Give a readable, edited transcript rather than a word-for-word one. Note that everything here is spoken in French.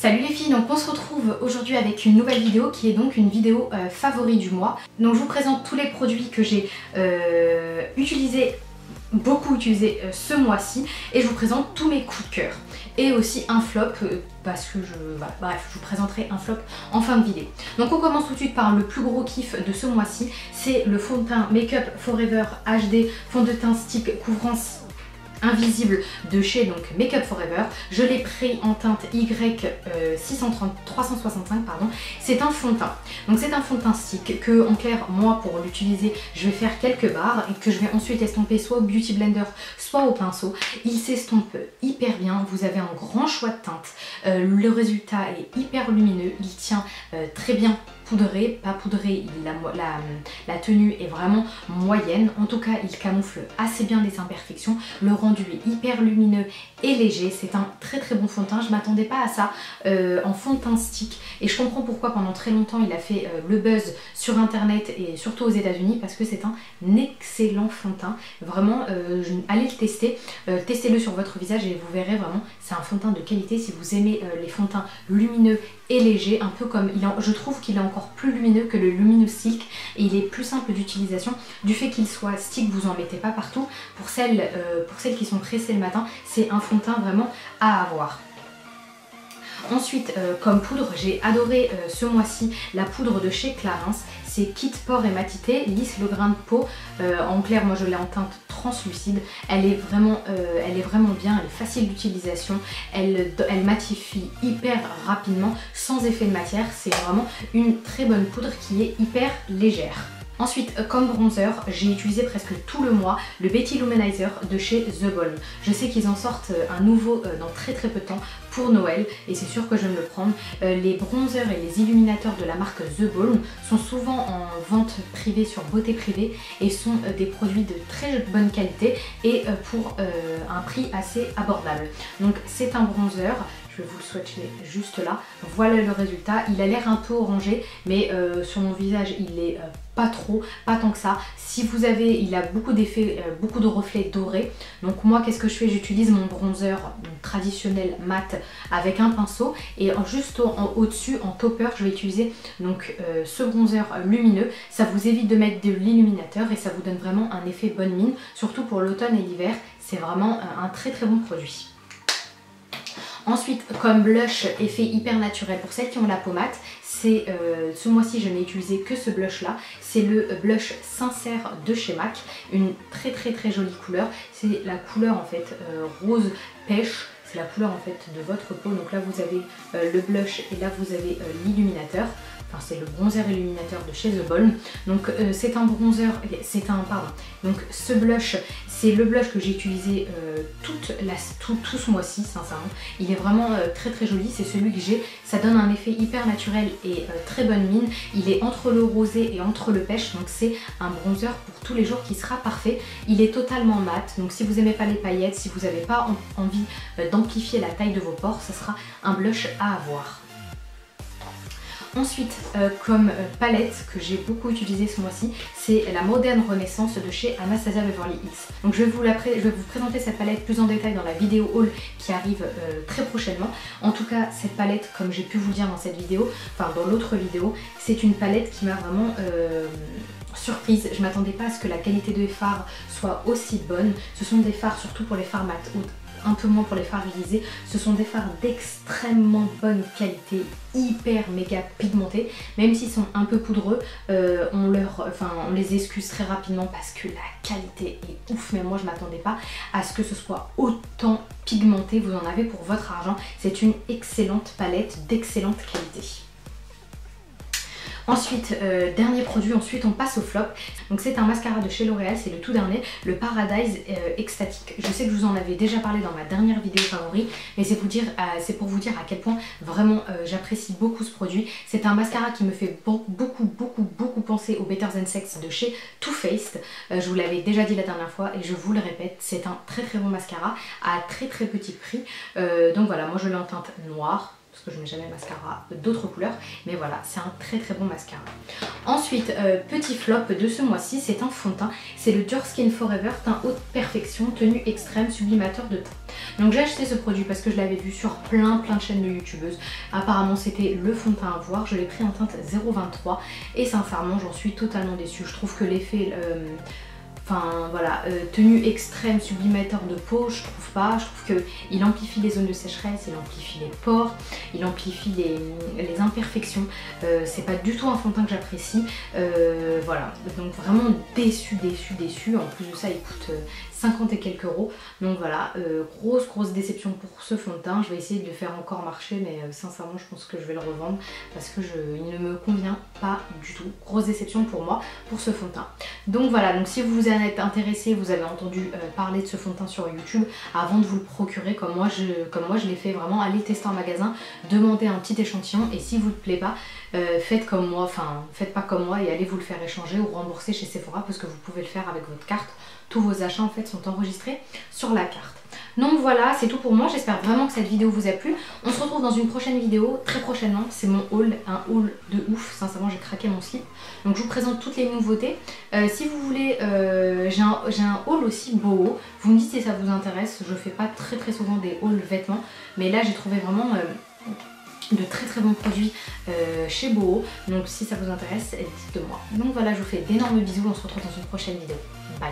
Salut les filles, donc on se retrouve aujourd'hui avec une nouvelle vidéo qui est donc une vidéo favori du mois. Donc je vous présente tous les produits que j'ai beaucoup utilisés ce mois-ci et je vous présente tous mes coups de cœur. Et aussi un flop parce que bref, je vous présenterai un flop en fin de vidéo. Donc on commence tout de suite par le plus gros kiff de ce mois-ci, c'est le fond de teint Make Up Forever HD fond de teint stick couvrance invisible de chez donc Make Up Forever. Je l'ai pris en teinte Y365 pardon. C'est un fond de teint. Donc c'est un fond de teint stick que en clair moi pour l'utiliser je vais faire quelques barres et que je vais ensuite estomper soit au Beauty Blender soit au pinceau. Il s'estompe hyper bien, vous avez un grand choix de teintes. Le résultat est hyper lumineux, il tient très bien poudré, pas poudré, la tenue est vraiment moyenne, en tout cas il camoufle assez bien les imperfections, le rendu est hyper lumineux et léger, c'est un très bon fond de teint, je m'attendais pas à ça en fond de teint stick et je comprends pourquoi pendant très longtemps il a fait le buzz sur internet et surtout aux États-Unis parce que c'est un excellent fond de teint, vraiment allez le tester, testez-le sur votre visage et vous verrez vraiment c'est un fond de teint de qualité si vous aimez les fonds de teint lumineux et léger, un peu comme je trouve qu'il est encore plus lumineux que le Luminous Silk et il est plus simple d'utilisation du fait qu'il soit stick, vous en mettez pas partout. Pour celles qui sont pressées le matin, c'est un fond de teint vraiment à avoir. Ensuite, comme poudre, j'ai adoré ce mois-ci la poudre de chez Clarins. C'est Kit Pore et Matité, lisse le grain de peau. En clair, moi je l'ai en teinte translucide. Elle est vraiment bien, elle est facile d'utilisation. Elle matifie hyper rapidement, sans effet de matière. C'est vraiment une très bonne poudre qui est hyper légère. Ensuite, comme bronzer, j'ai utilisé presque tout le mois le Betty Luminizer de chez The Balm. Je sais qu'ils en sortent un nouveau dans très peu de temps pour Noël et c'est sûr que je vais me le prendre. Les bronzers et les illuminateurs de la marque The Balm sont souvent en vente privée sur Beauté Privée et sont des produits de très bonne qualité et pour un prix assez abordable. Donc c'est un bronzer. Je vais vous le swatcher juste là. Voilà le résultat. Il a l'air un peu orangé, mais sur mon visage, il est pas tant que ça. Si vous avez, il a beaucoup d'effets, beaucoup de reflets dorés. Donc moi, qu'est-ce que je fais? J'utilise mon bronzer traditionnel mat avec un pinceau et juste au-dessus, en topper, je vais utiliser donc ce bronzer lumineux. Ça vous évite de mettre de l'illuminateur et ça vous donne vraiment un effet bonne mine, surtout pour l'automne et l'hiver. C'est vraiment un très bon produit. Ensuite, comme blush effet hyper naturel, pour celles qui ont la pommade, c'est ce mois-ci je n'ai utilisé que ce blush là, c'est le blush sincère de chez MAC, une très jolie couleur, c'est la couleur en fait rose pêche, c'est la couleur en fait de votre peau, donc là vous avez le blush et là vous avez l'illuminateur. Enfin, c'est le bronzer illuminateur de chez The Balm. Donc c'est un bronzer, donc ce blush, c'est le blush que j'ai utilisé tout ce mois-ci, sincèrement. Il est vraiment très joli, c'est celui que j'ai. Ça donne un effet hyper naturel et très bonne mine. Il est entre le rosé et entre le pêche, donc c'est un bronzer pour tous les jours qui sera parfait. Il est totalement mat, donc si vous n'aimez pas les paillettes, si vous n'avez pas envie d'amplifier la taille de vos pores, ça sera un blush à avoir. Ensuite, comme palette que j'ai beaucoup utilisée ce mois-ci, c'est la Modern Renaissance de chez Anastasia Beverly Hills. Donc je vais vous présenter cette palette plus en détail dans la vidéo haul qui arrive très prochainement. En tout cas, cette palette, comme j'ai pu vous le dire dans cette vidéo, enfin dans l'autre vidéo, c'est une palette qui m'a vraiment surprise. Je m'attendais pas à ce que la qualité de fards soit aussi bonne. Ce sont des fards surtout pour les fards mat ou un peu moins pour les fards irisés. Ce sont des fards d'extrêmement bonne qualité, hyper méga pigmentés, même s'ils sont un peu poudreux, on les excuse très rapidement parce que la qualité est ouf, mais moi je m'attendais pas à ce que ce soit autant pigmenté. Vous en avez pour votre argent, c'est une excellente palette d'excellente qualité. Ensuite, dernier produit, ensuite on passe au flop. Donc c'est un mascara de chez L'Oréal, c'est le tout dernier, le Paradise Extatic. Je sais que je vous en avais déjà parlé dans ma dernière vidéo favori, mais c'est pour vous dire à quel point vraiment j'apprécie beaucoup ce produit. C'est un mascara qui me fait beaucoup penser au Better Than Sex de chez Too Faced. Je vous l'avais déjà dit la dernière fois et je vous le répète, c'est un très bon mascara à très petit prix. Donc voilà, moi je l'ai en teinte noire. parce que je mets jamais de mascara d'autres couleurs, mais voilà, c'est un très très bon mascara. Ensuite, petit flop de ce mois-ci, c'est un fond de teint, c'est le Your Skin Forever teint haute perfection, tenue extrême, sublimateur de teint. Donc j'ai acheté ce produit parce que je l'avais vu sur plein de chaînes de youtubeuses, apparemment c'était le fond de teint à voir, je l'ai pris en teinte 0,23 et sincèrement j'en suis totalement déçue, je trouve que l'effet... Enfin voilà, tenue extrême, sublimateur de peau, je trouve pas. Je trouve qu'il amplifie les zones de sécheresse, il amplifie les pores, il amplifie les imperfections. C'est pas du tout un fond de teint que j'apprécie. Voilà, donc vraiment déçue. En plus de ça, il coûte 50 et quelques euros. Donc voilà, grosse déception pour ce fond de teint. Je vais essayer de le faire encore marcher, mais sincèrement, je pense que je vais le revendre parce que il ne me convient pas du tout. Grosse déception pour moi pour ce fond de teint. Donc voilà, donc si vous vous en êtes intéressé, vous avez entendu parler de ce fond de teint sur YouTube, avant de vous le procurer comme moi je l'ai fait, vraiment allez tester en magasin, demandez un petit échantillon et si vous ne plaît pas, faites comme moi, enfin faites pas comme moi et allez vous le faire échanger ou rembourser chez Sephora parce que vous pouvez le faire avec votre carte. Tous vos achats en fait sont enregistrés sur la carte. Donc voilà, c'est tout pour moi, j'espère vraiment que cette vidéo vous a plu. On se retrouve dans une prochaine vidéo, très prochainement, c'est mon haul, un haul de ouf, sincèrement j'ai craqué mon slip. Donc je vous présente toutes les nouveautés. Si vous voulez, j'ai un haul aussi boho, vous me dites si ça vous intéresse, je fais pas très souvent des hauls vêtements, mais là j'ai trouvé vraiment... de très bons produits chez boho, donc si ça vous intéresse, dites-le moi. Donc voilà, je vous fais d'énormes bisous, on se retrouve dans une prochaine vidéo. Bye.